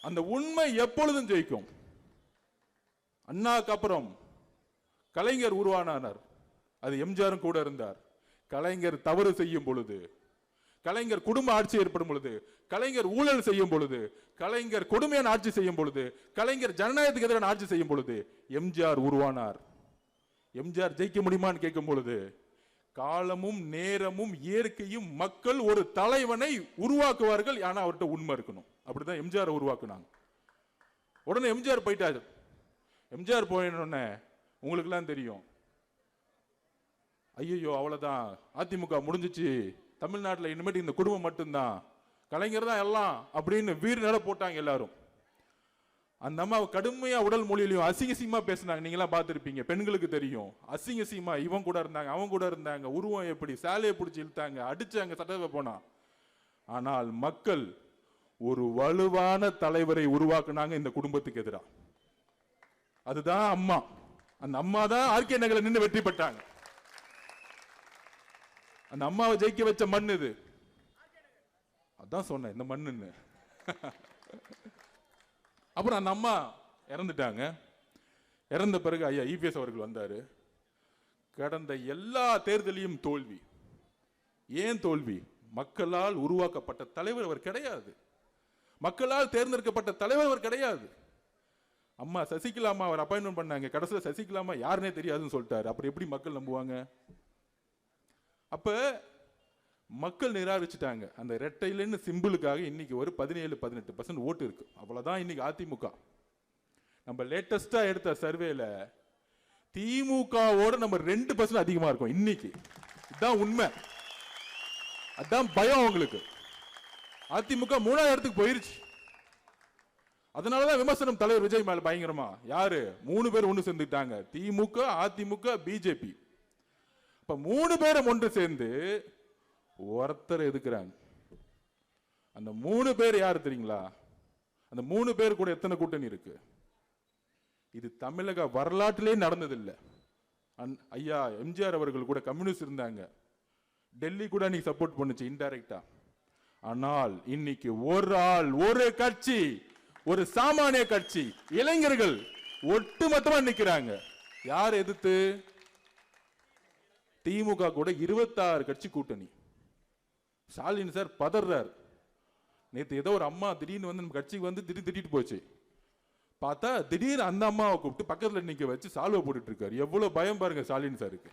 அந்த உண்மை எப்பொழுதும் ஜெயிக்கும். அண்ணாக்கு அப்புறம் கலைஞர் உருவானார். அது எம்ஜிஆரும் கூட இருந்தார். கலைஞர் தவறு செய்யும் பொழுது, கலைஞர் குடும்ப ஆட்சி ஏற்படும் பொழுது, கலைஞர் ஊழல் செய்யும் பொழுது, கலைஞர் கொடுமையான ஆட்சி செய்யும் பொழுது, கலைஞர் ஜனநாயகத்துக்கு எதிரான ஆட்சி செய்யும் பொழுது எம்ஜிஆர் உருவானார். எம்ஜிஆர் ஜெயிக்க முடியுமான்னு கேட்கும் பொழுது, காலமும் நேரமும் இயற்கையும் மக்கள் ஒரு தலைவனை உருவாக்குவார்கள். ஆனா அவர்கிட்ட உண்மை இருக்கணும். அப்படிதான் எம்ஜிஆர் உருவாக்குனாங்க. உடனே எம்ஜிஆர் போயிட்டாரு. எம்ஜிஆர் போயினோடனே உங்களுக்கு எல்லாம் தெரியும், ஐயோ அவ்வளவுதான், அதிமுக முடிஞ்சிச்சு, தமிழ்நாட்டில் இனிமேட்டு இந்த குடும்பம் மட்டும்தான், கலைஞர் தான் எல்லாம் அப்படின்னு வீர் நட போட்டாங்க எல்லாரும். அந்த அம்மா கடுமையா உடல் மொழியிலையும் அசிங்கசியமா பேசினாங்க. நீங்களாம் பார்த்துருப்பீங்க, பெண்களுக்கு தெரியும். அசிங்கசியமா இவன் கூட இருந்தாங்க, அவங்க கூட இருந்தாங்க, உருவம் எப்படி சேலையை பிடிச்சி இழுத்தாங்க, அடிச்சாங்க, சட்டத்தை போனா. ஆனால் மக்கள் ஒரு வலுவான தலைவரை உருவாக்குனாங்க இந்த குடும்பத்துக்கு எதிராக. அதுதான் அம்மா. அந்த அம்மா தான் ஆர்கே நகர்ல நின்று வெற்றி பெற்றாங்க. அந்த அம்மாவை ஜெயிக்க வச்ச மண் இது. அதான் சொன்னேன் இந்த மண்ணுன்னு. அப்புறம் அந்த அம்மா இறந்துட்டாங்க. இறந்த பிறகு ஐயா இபிஎஸ் அவர்கள் வந்தாரு. கடந்த எல்லா தேர்தலையும் தோல்வி. ஏன் தோல்வி? மக்களால் உருவாக்கப்பட்ட தலைவர் அவர் கிடையாது. மக்களால் தேர்ந்தெடுக்கப்பட்ட தலைவர் அவர் கிடையாது. அம்மா சசிகலா அம்மா அவர் அப்பாயின்மெண்ட் பண்ணாங்க. கடைசியில் சசிகலா அம்மா யாருன்னே தெரியாதுன்னு சொல்லிட்டாரு. அப்புறம் எப்படி மக்கள் நம்புவாங்க? அப்ப மக்கள் நிராகரிச்சுட்டாங்க. அந்த ரெட்டையிலன்னு சிம்பிளுக்காக இன்னைக்கு ஒரு 17-18% ஓட்டு இருக்கு. அவ்வளவுதான் இன்னைக்கு அதிமுக. நம்ம லேட்டஸ்டா எடுத்த சர்வேல திமுகவோட நம்ம 2% அதிகமா இருக்கும் இன்னைக்கு. இதுதான் உண்மை. அதான் பயம் அவங்களுக்கு. அதிமுக 3வது இடத்துக்கு போயிருச்சு. அதனாலதான் விமர்சனம் தலைவர் விஜய் மேல பயங்கரமா. யாரு? 3 பேர் ஒன்று சேர்ந்துட்டாங்க. திமுக, அதிமுக, பிஜேபி. இப்ப 3 பேரும் ஒன்று சேர்ந்து ஒருத்தர் எதுக்குறாங்க. அந்த 3 பேர் யாரு தெரியுங்களா? அந்த 3 பேர் கூட எத்தனை கூட்டணி இருக்கு? இது தமிழக வரலாற்றிலே நடந்ததில்லை. ஐயா எம்ஜிஆர் அவர்கள் கூட கம்யூனிஸ்ட் இருந்தாங்க. டெல்லி கூட நீ சப்போர்ட் பண்ணுச்சு இன்டைரக்டா. ஆனால் இன்னைக்கு ஒரு ஆள், ஒரு கட்சி, ஒரு சாமானிய கட்சி, இளைஞர்கள் ஒட்டுமொத்தமா நிக்கிறாங்க. யார் எதிர்த்து? திமுக கூட 26 கட்சி கூட்டணி. ஸ்டாலின் சார் பதறார். நேற்று ஏதோ ஒரு அம்மா திடீர்னு வந்து நம்ம கட்சிக்கு வந்து திட்டிட்டு போச்சு. பார்த்தா திடீர்னு அந்த அம்மாவை கூப்பிட்டு பக்கத்துல நிக்க வச்சு சால்வை போட்டுட்டு இருக்காரு. எவ்வளவு பயம் பாருங்க ஸ்டாலின் சாருக்கு.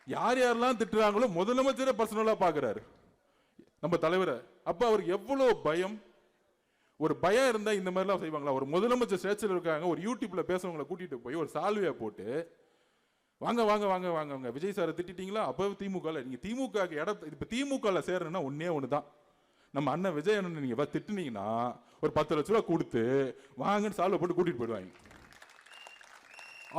யார் யாரெல்லாம் திட்டுறாங்களோ முதலமைச்சரை பர்சனலா பாக்குறாரு நம்ம தலைவரை. அப்ப அவருக்கு எவ்வளவு பயம். ஒரு பயம் இருந்தா இந்த மாதிரி எல்லாம் செய்வாங்களா? ஒரு முதலமைச்சர் ஸ்டேஜ்ல இருக்காங்க, ஒரு யூடியூப்ல பேசுறவங்களை கூட்டிட்டு போய் ஒரு சால்வையா போட்டு வாங்க வாங்க வாங்க வாங்க வாங்க விஜய் சாரை திட்டிட்டீங்களா? அப்போ திமுக நீங்க திமுக இடத்த இப்ப திமுக சேரணும்னா ஒன்னே ஒண்ணுதான். நம்ம அண்ணன் விஜய் அண்ணன் நீங்க திட்டுனீங்கன்னா ஒரு 10 லட்ச ரூபாய் கொடுத்து வாங்கன்னு சால்வை போட்டு கூட்டிட்டு போயிடுவாங்க.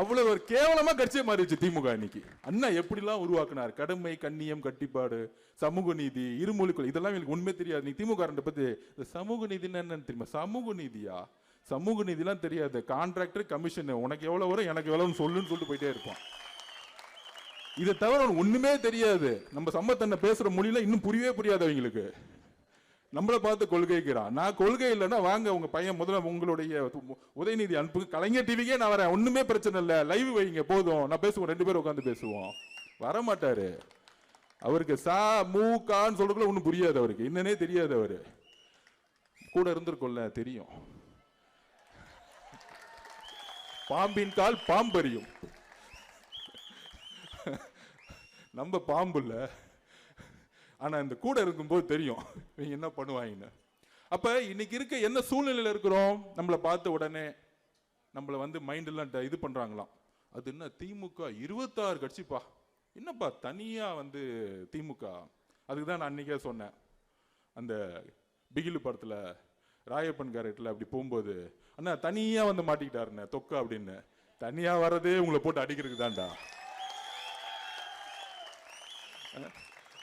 அவ்வளவு ஒரு கேவலமா கட்சியை மாறிடுச்சு திமுக இன்னைக்கு. அண்ணா எப்படிலாம் உருவாக்குனார்? கடமை, கண்ணியம், கட்டிப்பாடு, சமூக நீதி, இருமொழிக்குள், இதெல்லாம் எனக்கு உண்மை தெரியாது. நீ திமுக பத்தி இந்த சமூக நீதினா என்னன்னு தெரியுமா? சமூக நீதியா? சமூக நீதிலாம் தெரியாது. கான்ட்ராக்டர், கமிஷன், உனக்கு எவ்வளவு வரும் எனக்கு எவ்வளவு சொல்லுன்னு சொல்லிட்டு போயிட்டே இருப்பான். இதை தவிர ஒண்ணுமே தெரியாது. நம்ம சம்பத்தன்ன பேசுற மொழியில இன்னும் புரியவே புரியாது அவங்களுக்கு. நம்மளை பார்த்து கொள்கைக்கிறான். நான் கொள்கை இல்லைன்னா வாங்க உங்க பையன் முதல்ல உங்களுடைய உதயநிதி அனுப்புங்க, கலைஞர் டிவிக்கே நான் வரேன், ஒண்ணுமே பிரச்சனை இல்லை, லைவ் வைங்க போதும், நான் பேசுவோம், 2 பேரும் உட்காந்து பேசுவோம். வரமாட்டாரு. அவருக்கு சா மூ கான்னு சொல்றதுக்குள்ள ஒன்றும் புரியாது, அவருக்கு என்னன்னே தெரியாது. அவரு கூட இருந்திருக்கோம்ல, தெரியும். பாம்பின் கால் பாம்பறியும், நம்ம பாம்பு இல்ல, ஆனா இந்த கூட இருக்கும்போது தெரியும் நீங்க என்ன பண்ணுவாங்கன்னு. அப்ப இன்னைக்கு இருக்க என்ன சூழ்நிலையில இருக்கிறோம், நம்மளை பார்த்த உடனே நம்மளை வந்து மைண்ட் எல்லாம் இது பண்றாங்களாம். அது என்ன திமுக 26 கட்சிப்பா, என்னப்பா தனியா வந்து திமுக. அதுக்கு தான் நான் அன்னைக்கே சொன்னேன், அந்த பிகிலு படத்துல ராயப்பன் கேரக்டர்ல அப்படி போகும்போது அண்ணா தனியா வந்து மாட்டிக்கிட்டாருண்ணே தொக்கா அப்படின்னு. தனியா வர்றதே உங்களை போட்டு அடிக்கிறதுக்கு தான்டா.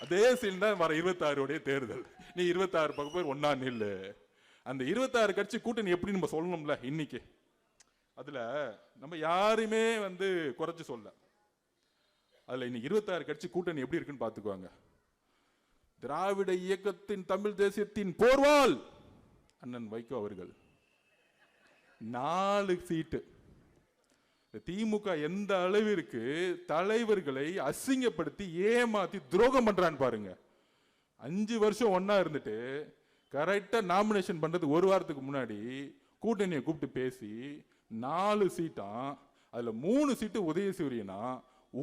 அதே சீன் தான் வர 26 தேர்தல். நீ 26 பக்கம் பேர் ஒன்னா நில்லு. அந்த 26 கட்சி கூட்டணி எப்படி நம்ம சொல்லணும்ல இன்னைக்கு. அதுல நம்ம யாருமே வந்து குறைச்சு சொல்ல. அதுல இன்னைக்கு 26 கட்சி கூட்டணி எப்படி இருக்குன்னு பாத்துக்குவாங்க. திராவிட இயக்கத்தின் தமிழ் தேசியத்தின் போர்வால் அண்ணன் வைகோ அவர்கள் 4 சீட்டு. திமுக எந்த அளவிற்கு தலைவர்களை அசிங்கப்படுத்தி ஏமாத்தி துரோகம் பண்றான்னு பாருங்க. 5 வருஷம் ஒன்னா இருந்துட்டு கரெக்டா நாமினேஷன் பண்றது 1 வாரத்துக்கு முன்னாடி கூட்டணியை கூப்பிட்டு பேசி 4 சீட்டா, அதுல 3 சீட்டு உதயசூரியனா,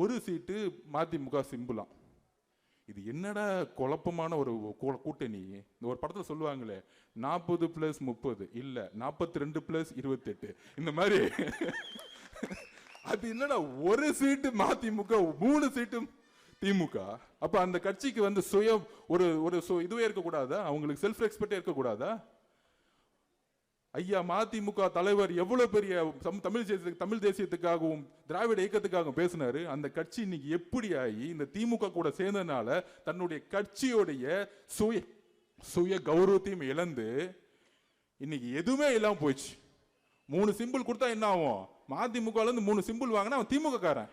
1 சீட்டு மதிமுக சிம்பிளாம். இது என்னடா குழப்பமான ஒரு கூட்டணி. இந்த ஒரு படத்துல சொல்லுவாங்களே 40+30 இல்ல 42+28 இந்த மாதிரி. அது என்னடா 1 சீட்டு மதிமுக 3 சீட்டு திமுக. அப்ப அந்த கட்சிக்கு வந்து சுய ஒரு இதுவே இருக்கக்கூடாதா, அவங்களுக்கு செல்ஃப் ரெஸ்பெக்டே இருக்கக்கூடாதா? ஐயா மதிமுக தலைவர் எவ்வளவு பெரிய தமிழ் தேசியத்துக்காகவும் திராவிட இயக்கத்துக்காகவும் பேசினாரு. அந்த கட்சி இன்னைக்கு எப்படி ஆகி இந்த திமுக கூட சேர்ந்ததுனால தன்னுடைய கட்சியோடைய சுய கௌரவத்தையும் இழந்து இன்னைக்கு எதுவுமே இல்லாம போயிடுச்சு. 3 சிம்பிள் கொடுத்தா என்ன ஆகும்? மதிமுகல இருந்து 3 சிம்பிள் வாங்கினா அவன் திமுக காரன்.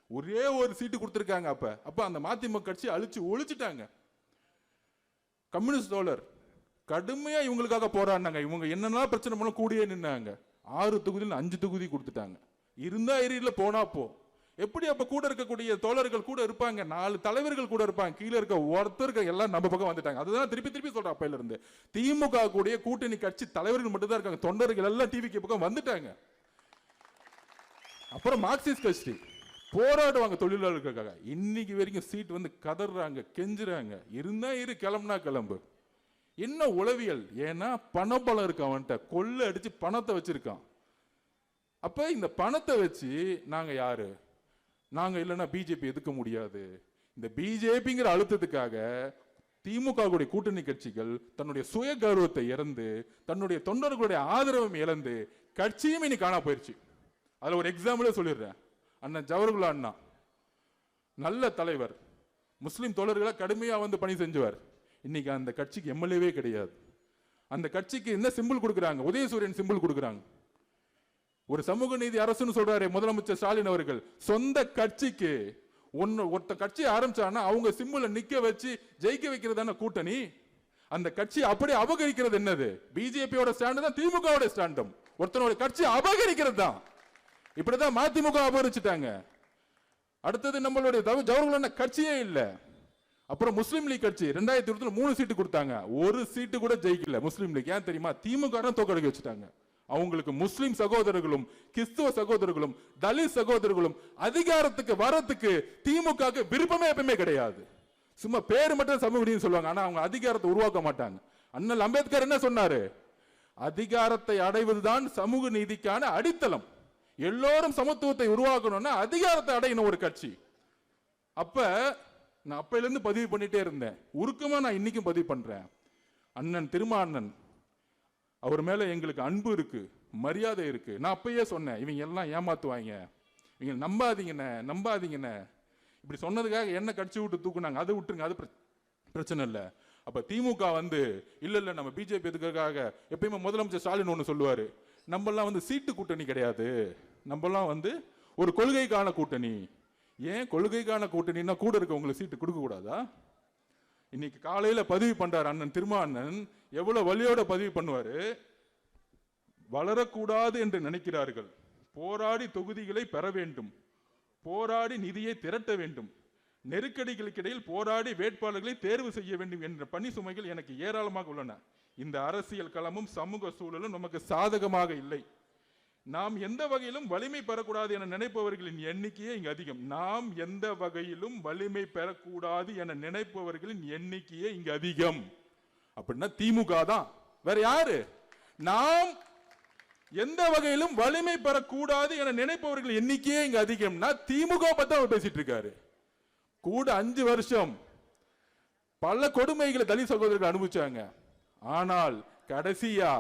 ஒரே ஒரு சீட்டு கொடுத்திருக்காங்க. அப்ப அந்த மதிமுக கட்சி அழிச்சு ஒழிச்சிட்டாங்க. கம்யூனிஸ்ட் தோழர் கடுமையா இவங்களுக்காக போராடினாங்க. இவங்க என்னென்ன பிரச்சனை பண்ண கூடியே நின்னாங்க. 6 தொகுதியில் 5 தொகுதி கொடுத்துட்டாங்க. இருந்தா ஏரியில போனா போ. எப்படி அப்ப கூட இருக்கக்கூடிய தோழர்கள் கூட இருப்பாங்க, 4 தலைவர்கள் கூட இருப்பாங்க, கீழே இருக்க ஒருத்தருக்கு எல்லாம் நம்ம பக்கம் வந்துட்டாங்க. அதுதான் திருப்பி சொல்றேன். அப்பையில இருந்து திமுக கூடிய கூட்டணி கட்சி தலைவர்கள் மட்டும் தான் இருக்காங்க, தொண்டர்கள் எல்லாம் டிவிக்கு பக்கம் வந்துட்டாங்க. அப்புறம் மார்க்சிஸ்ட் கட்சி போராடுவாங்க தொழிலாளர்களுக்காக. இன்னைக்கு வரைக்கும் சீட் வந்து கதறாங்க, கெஞ்சுறாங்க. இருந்தா இரு, கிளம்புனா கிளம்பு. என்ன உளவியல்? ஏன்னா பணபலம் இருக்கு அவன்கிட்ட, கொள்ள அடிச்சு பணத்தை வச்சிருக்கான். அப்ப இந்த பணத்தை வச்சு நாங்க யாரு, நாங்க இல்லைன்னா பிஜேபி எதுக்க முடியாது. இந்த பிஜேபிங்கிற அழுத்தத்துக்காக திமுக கூட்டணி கட்சிகள் தன்னுடைய சுய கௌரவத்தை இழந்து, தன்னுடைய தொண்டர்களுடைய ஆதரவை இழந்து கட்சியும் இன்னைக்கு காணா போயிருச்சு. அதுல ஒரு எக்ஸாம்பிளே சொல்லிடுறேன். அண்ணன் ஜவஹர்லால் அண்ணா நல்ல தலைவர், முஸ்லிம் தோழர்களை கடுமையா வந்து பணி செஞ்சவர். இன்னைக்கு அந்த கட்சிக்கு எம்எல்ஏவே கிடையாது. அந்த கட்சிக்கு என்ன சிம்பிள் கொடுக்குறாங்க? உதயசூரியன் சிம்பிள் கொடுக்குறாங்க. ஒரு சமூக நீதி அரசுன்னு சொல்றாரு முதலமைச்சர் ஸ்டாலின் அவர்கள். சொந்த கட்சிக்கு ஒருத்த கட்சி ஆரம்பிச்சானா அவங்க சிம்பிளை நிக்க வச்சு ஜெயிக்க வைக்கிறதான கூட்டணி. அந்த கட்சி அப்படி அபகரிக்கிறது என்னது? பிஜேபியோட ஸ்டாண்டு தான் திமுகவோட ஸ்டாண்டும். ஒருத்தனோட கட்சி அபகரிக்கிறது தான். இப்படிதான் மதிமுக அபகரிச்சுட்டாங்க. அடுத்தது நம்மளுடைய ஜவஹர்லால் கட்சியே இல்லை. அப்புறம் முஸ்லீம் லீக் கட்சி 2020 3 சீட்டு கொடுத்தாங்க, 1 சீட்டு கூட ஜெயிக்கல முஸ்லீம் லீக். ஏன் தெரியுமா? திமுக தோக்கடிக்க வச்சுட்டாங்க. அவங்களுக்கு முஸ்லிம் சகோதரர்களும் கிறிஸ்துவ சகோதரர்களும் தலித் சகோதரர்களும் அதிகாரத்துக்கு வரத்துக்கு திமுக விருப்பமே எப்பவுமே கிடையாது. சும்மா பேரு மட்டும் சமூக நீதி சொல்லுவாங்க, ஆனா அவங்க அதிகாரத்தை உருவாக்க மாட்டாங்க. அண்ணல் அம்பேத்கர் என்ன சொன்னாரு? அதிகாரத்தை அடைவதுதான் சமூக நீதிக்கான அடித்தளம். எல்லோரும் சமத்துவத்தை உருவாக்கணும்னா அதிகாரத்தை அடையணும் ஒரு கட்சி. அப்ப நான் அப்பையில இருந்து பதிவு பண்ணிட்டே இருந்தேன், உருக்கமா நான் இன்னைக்கும் பதிவு பண்றேன். அண்ணன் திருமாண்ணன் அவர் மேல எங்களுக்கு அன்பு இருக்கு, மரியாதை இருக்கு. நான் அப்பயே சொன்னேன், இவங்க எல்லாம் ஏமாத்துவாங்க, இவங்க நம்பாதீங்கன்னு. இப்படி சொன்னதுக்காக என்ன கட்சி விட்டு தூக்குனாங்க, அதை விட்டுருங்க, அது பிரச்சனை இல்லை. அப்ப திமுக வந்து இல்ல நம்ம பிஜேபி எதுக்காக எப்பயுமே முதலமைச்சர் ஸ்டாலின் ஒண்ணு சொல்லுவாரு, நம்மெல்லாம் வந்து சீட்டு கூட்டணி கிடையாது, நம்மெல்லாம் வந்து ஒரு கொள்கைக்கான கூட்டணி. ஏன் கொள்கைக்கான கூட்டணின்னா கூட இருக்க உங்களுக்கு சீட்டு கொடுக்க கூடாதா? இன்னைக்கு காலையில பதிவு பண்றாரு அண்ணன் திருமாவண்ணன், எவ்வளவு வலியோட பதிவு பண்ணுவாரு. வளரக்கூடாது என்று நினைக்கிறார்கள், போராடி தொகுதிகளை பெற வேண்டும், போராடி நிதியை திரட்ட வேண்டும், நெருக்கடிகளுக்கு இடையில் போராடி வேட்பாளர்களை தேர்வு செய்ய வேண்டும் என்ற பணி சுமைகள் எனக்கு ஏராளமாக உள்ளன. இந்த அரசியல் களமும் சமூக சூழலும் நமக்கு சாதகமாக இல்லை. நாம் எந்த வகையிலும் வலிமை பெறக்கூடாது என நினைப்பவர்களின் எண்ணிக்கையே இங்கு அதிகம். நாம் எந்த வகையிலும் வலிமை பெறக்கூடாது என நினைப்பவர்களின் எண்ணிக்கையே இங்கு அதிகம். அப்படின்னா திமுக தான், வேற யாரு? நாம் எந்த வகையிலும் வலிமை பெறக்கூடாது என நினைப்பவர்கள் எண்ணிக்கையே இங்க அதிகம்னா திமுக பத்தி அவர் பேசிட்டு இருக்காரு. கூட 5 வருஷம் பல கொடுமைகளை தலித் சகோதரர்கள் அனுபவிச்சாங்க. ஆனால் கடைசியா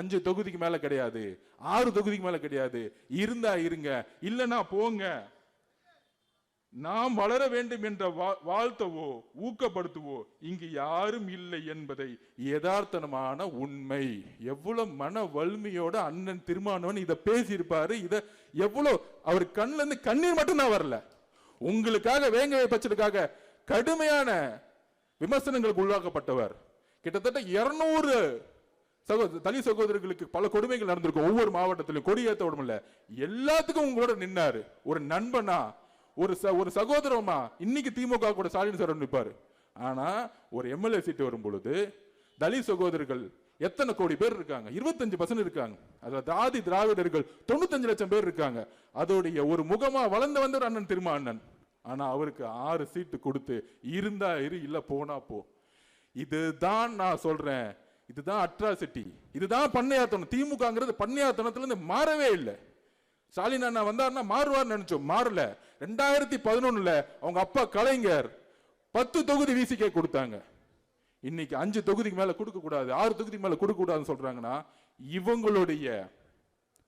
5 தொகுதிக்கு மேல கிடையாது, 6 தொகுதிக்கு மேல கிடையாது. இருந்தா இருங்க, இல்லனா போங்க. நாம் வளர வேண்டும் என்ற வாழ்த்தவோ ஊக்கப்படுத்துவோ இங்கு யாரும் இல்லை என்பதை யதார்த்தமான உண்மை. எவ்வளவு மன வலிமையோட அண்ணன் திருமாவளவன் இதை பேசியிருப்பாரு. இதை எவ்வளவு அவர் கண்ணுல இருந்து கண்ணீர் மட்டும் தான் வரல. உங்களுக்காக வேங்கை பச்சலுக்காக கடுமையான விமர்சனங்களுக்கு உள்ளாக்கப்பட்டவர். கிட்டத்தட்ட 200 தலித் சகோதரர்களுக்கு பல கொடுமைகள் நடந்திருக்கும். ஒவ்வொரு மாவட்டத்திலும் கொடியேற்ற உடம்புல எல்லாத்துக்கும் உங்களோட நின்னாரு. ஒரு நண்பனா, ஒரு சகோதரமா. இன்னைக்கு திமுக கூட ஸ்டாலின் சார் நிற்பாரு. ஆனா ஒரு எம்எல்ஏ சீட்டு வரும் பொழுது தலித் சகோதரர்கள் எத்தனை கோடி பேர் இருக்காங்க? 25% இருக்காங்க. அதுல தாதி திராவிடர்கள் 95 லட்சம் பேர் இருக்காங்க. அதோடைய ஒரு முகமா வளர்ந்து வந்தவர் அண்ணன் திருமாவண்ணன். ஆனா அவருக்கு 6 சீட்டு கொடுத்து இருந்தா இரு, இல்ல போனா போ. இதுதான் நான் சொல்றேன், இதுதான் அட்ராசிட்டி, இதுதான் பண்ணையாத்தனம். திமுகங்கிறது பண்ணையாத்தனத்துல இருந்து மாறவே இல்லை. ஸ்டாலின் அண்ணா வந்தாருன்னா மாறுவார் நினைச்சோம், மாறல. 2011 அவங்க அப்பா கலைஞர் 10 தொகுதி விசிகே கொடுத்தாங்க. இன்னைக்கு 5 தொகுதிக்கு மேல கொடுக்க கூடாது, 6 தொகுதிக்கு மேல கொடுக்க கூடாதுன்னு சொல்றாங்கன்னா இவங்களுடைய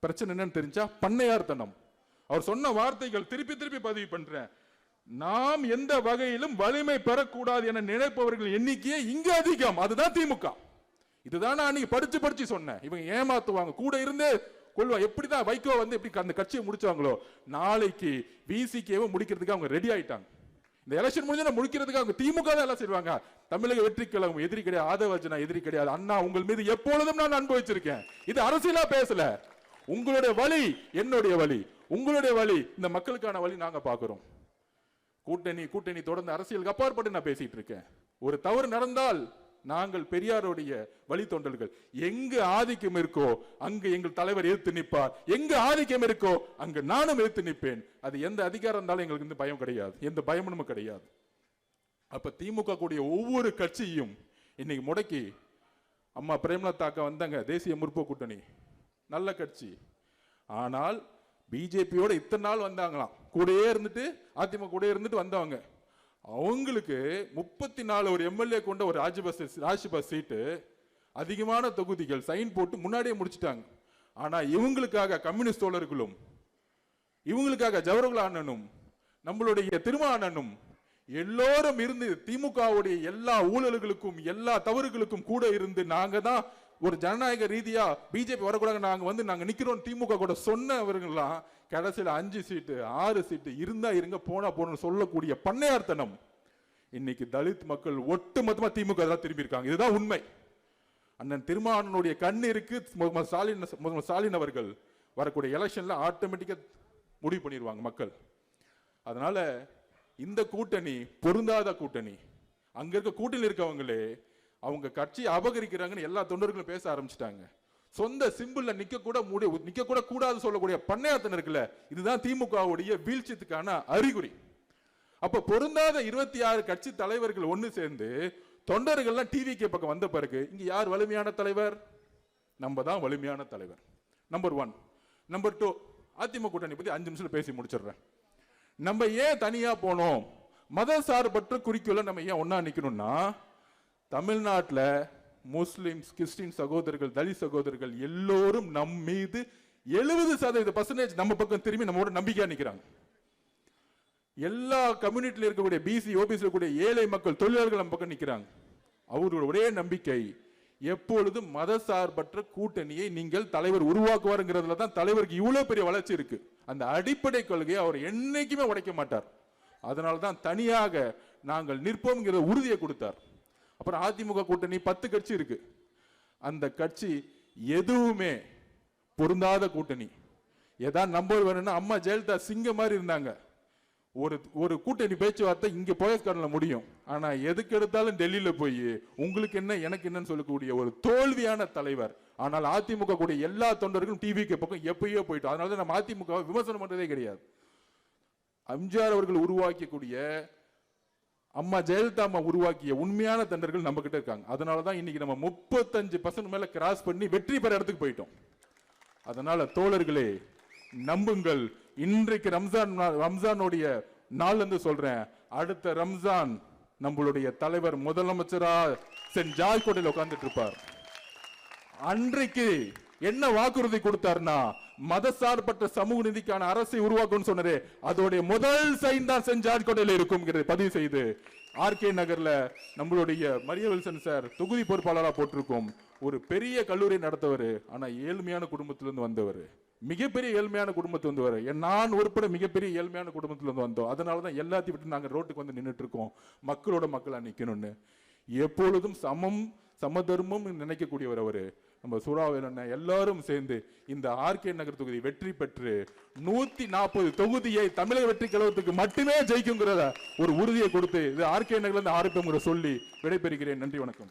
பிரச்சனை என்னன்னு தெரிஞ்சா பண்ணையார்த்தனம். அவர் சொன்ன வார்த்தைகள் திருப்பி திருப்பி பதிவு பண்றேன். நாம் எந்த வகையிலும் வலிமை பெறக்கூடாது என நினைப்பவர்கள் எண்ணிக்கையே இங்க அதிகம். அதுதான் திமுக. இதுதான் நான் அன்னைக்கு படிச்சு சொன்னேன். இவங்க ஏமாத்துவாங்க, கூட இருந்தே கொள்வா. எப்படிதான் வைகோ வந்து எப்படி அந்த கட்சியை முடிச்சாங்களோ, நாளைக்கு விசிகேவை முடிக்கிறதுக்கு அவங்க ரெடி ஆயிட்டாங்க. இந்த எலெக்ஷன் முடிஞ்சா முடிக்கிறதுக்கு அவங்க திமுக தான் எல்லாம் செய்வாங்க. தமிழக வெற்றி கழகம் எதிரி கிடையாது, ஆதவர்ஜனா எதிரி கிடையாது. அண்ணா உங்கள் மீது எப்பொழுதும் நான் அனுபவிச்சிருக்கேன். இது அரசியலா பேசல. உங்களுடைய வழி என்னுடைய வழி, உங்களுடைய வழி இந்த மக்களுக்கான வழி நாங்க பாக்குறோம். கூட்டணி தொடர்ந்து அரசியலுக்கு அப்பாற்பட்டு நான் பேசிட்டு இருக்கேன். ஒரு தவறு நடந்தால் நாங்கள் பெரியாருடைய வழித்தொண்டர்கள். எங்கு ஆதிக்கம் இருக்கோ அங்கு எங்கள் தலைவர் எதிர்த்து நிற்பார். எங்கு ஆதிக்கம் இருக்கோ அங்கு நானும் எதிர்த்து நிற்பேன். அது எந்த அதிகாரம் இருந்தாலும் எங்களுக்கு இந்த பயம் கிடையாது, எந்த பயமும் கிடையாது. அப்ப திமுக கூடிய ஒவ்வொரு கட்சியும் இன்னைக்கு முடக்கி, அம்மா பிரேமலதா அக்கா வந்தாங்க, தேசிய முற்போக்கு கூட்டணி நல்ல கட்சி. ஆனால் பிஜேபியோட இத்தனை நாள் வந்தாங்களாம், கூடயே இருந்துட்டு அதிமுக கூட இருந்துட்டு வந்தவங்க. அவங்களுக்கு 34 ஒரு எம்எல்ஏ கொண்ட ஒரு ராஜ்யசபா சீட்டு, அதிகமான தொகுதிகள் சைன் போட்டு முன்னாடியே முடிச்சிட்டாங்க. ஆனா இவங்களுக்காக கம்யூனிஸ்ட் தோழர்களும், இவங்களுக்காக ஜவஹர்லால் அண்ணனும், நம்மளுடைய திருமாவண்ணனும் எல்லோரும் இருந்து திமுகவுடைய எல்லா ஊழல்களுக்கும் எல்லா தவறுகளுக்கும் கூட இருந்து நாங்க தான் ஒரு ஜனநாயக ரீதியா பிஜேபி வரக்கூடாது, நாங்க நிக்கிறோம் திமுக கூட சொன்னவர்கள்லாம் கடைசியில் 5 சீட்டு 6 சீட்டு இருந்தா இருங்க, போனா போன சொல்லக்கூடிய பண்ணையார்த்தனம். இன்னைக்கு தலித் மக்கள் ஒட்டுமொத்தமா திமுக தான் திரும்பி இருக்காங்க. இதுதான் உண்மை. அண்ணன் திருமாவளவனுடைய கண்ணு இருக்கு. ஸ்டாலின் அவர்கள் வரக்கூடிய எலெக்ஷன்ல ஆட்டோமேட்டிக்கா முடிவு பண்ணிடுவாங்க மக்கள். அதனால இந்த கூட்டணி பொருந்தாத கூட்டணி. அங்க இருக்க கூட்டணியில் இருக்கவங்களே அவங்க கட்சியை அபகரிக்கிறாங்கன்னு எல்லா தொண்டர்களும் பேச ஆரம்பிச்சிட்டாங்க. சொந்த சிம்பிள்ல நிக்க கூட கூடாது சொல்லக்கூடிய பண்ணையாத்தனம் இருக்குல்ல, இதுதான் திமுகவுடைய வீழ்ச்சிக்கான அறிகுறி. அப்ப பொருந்தாத 26 கட்சி தலைவர்கள் ஒண்ணு சேர்ந்து தொண்டர்கள்லாம் டிவிக்கு பக்கம் வந்த பிறகு இங்க யார் வலிமையான தலைவர்? நம்ம தான் வலிமையான தலைவர். நம்பர் 1. நம்பர் 2, அதிமுக கூட்டணி பத்தி 5 நிமிஷத்துல பேசி முடிச்சிடுறேன். நம்ம ஏன் தனியா போனோம்? மத சார்பற்ற குறிக்கோள நம்ம ஏன் ஒன்னா நிக்கணும்னா, தமிழ்நாட்டில் முஸ்லிம்ஸ், கிறிஸ்டின் சகோதரர்கள், தலித் சகோதரர்கள் எல்லோரும் நம் மீது 70% நம்ம பக்கம் திரும்பி நம்மோட நம்பிக்கையா நிக்கிறாங்க. எல்லா கம்யூனிட்டில இருக்கக்கூடிய பிசி, ஓபிசி இருக்கக்கூடிய ஏழை மக்கள், தொழிலாளர்கள் நம்ம பக்கம் நிக்கிறாங்க. அவரோட ஒரே நம்பிக்கை எப்பொழுதும் மத சார்பற்ற கூட்டணியை நீங்கள் தலைவர் உருவாக்குவாருங்கிறதுல தான் தலைவருக்கு இவ்வளவு பெரிய வளர்ச்சி இருக்கு. அந்த அடிப்படை கொள்கையை அவர் என்னைக்குமே உடைக்க மாட்டார். அதனால தான் தனியாக நாங்கள் நிற்போம் உறுதியை கொடுத்தார். அப்புறம் அதிமுக கூட்டணி 10 கட்சி இருக்கு. அந்த கட்சி எதுவுமே பொருந்தாத கூட்டணி. ஏதாவது நம்பர் வேணும்னா அம்மா ஜெயலலிதா சிங்கம் மாதிரி இருந்தாங்க. ஒரு கூட்டணி பேச்சுவார்த்தை இங்க போயஸ்கார்ல முடியும். ஆனா எதுக்கு எடுத்தாலும் டெல்லியில போய் உங்களுக்கு என்ன எனக்கு என்னன்னு சொல்லக்கூடிய ஒரு தோல்வியான தலைவர். ஆனால் அதிமுக கூடிய எல்லா தொண்டர்களும் டிவிக்கு பக்கம் எப்பயோ போயிட்டோம். அதனால நம்ம அதிமுக விமர்சனம் பண்றதே கிடையாது. எம்ஜிஆர் அவர்கள் உருவாக்கக்கூடிய அம்மா ஜெயலலிதா அம்மா உருவாக்கிய உண்மையான தொண்டர்கள் நம்ம கிட்ட இருக்காங்க. அதனாலதான் இன்னைக்கு நம்ம 35% மேல கிராஸ் பண்ணி வெற்றி பெற இடத்துக்கு போயிட்டோம். அதனால தோழர்களே நம்புங்கள். இன்றைக்கு ரம்ஜானுடைய நாள் என்று சொல்றேன். அடுத்த ரம்ஜான் நம்மளுடைய தலைவர் முதலமைச்சரா சென்ட் ஜார்ஜ் கோட்டையில் உட்கார்ந்துட்டு இருப்பார். அன்றைக்கு என்ன வாக்குறுதி கொடுத்தார்னா மதசார்பற்ற சமூக நீதிக்கான அரசை உருவாக்கும் சொன்னாரு. அதோடைய முதல் சைன் தான் சென்ட் ஜார்ஜ் கோட்டையில் இருக்கும் பதிவு செய்து ஆர்கே நகர்ல நம்மளுடைய மரிய வில்சன் சார் தொகுதி பொறுப்பாளராக போட்டிருக்கும். ஒரு பெரிய கல்லூரி நடத்தவர். ஆனா ஏழ்மையான குடும்பத்திலிருந்து வந்தவர். மிகப்பெரிய ஏழ்மையான குடும்பத்தில் வந்தவர். நான் உட்பட மிகப்பெரிய ஏழ்மையான குடும்பத்திலிருந்து வந்தோம். அதனாலதான் எல்லாத்தையும் விட்டு நாங்க ரோட்டுக்கு வந்து நின்றுட்டு இருக்கோம். மக்களோட மக்களா நிக்கணும்னு. எப்பொழுதும் சமதர்மம் நினைக்கக்கூடியவர் அவரு. நம்ம சூறாவளி எல்லாரும் சேர்ந்து இந்த ஆர்கே நகர் தொகுதி வெற்றி பெற்று 140 தொகுதியை தமிழக வெற்றி கழகத்துக்கு மட்டுமே ஜெயிக்குங்கிறத ஒரு உறுதியை கொடுத்து இது ஆர்கே நகர்ல இருந்து ஆரம்பிங்கிற சொல்லி விடைபெறுகிறேன். நன்றி, வணக்கம்.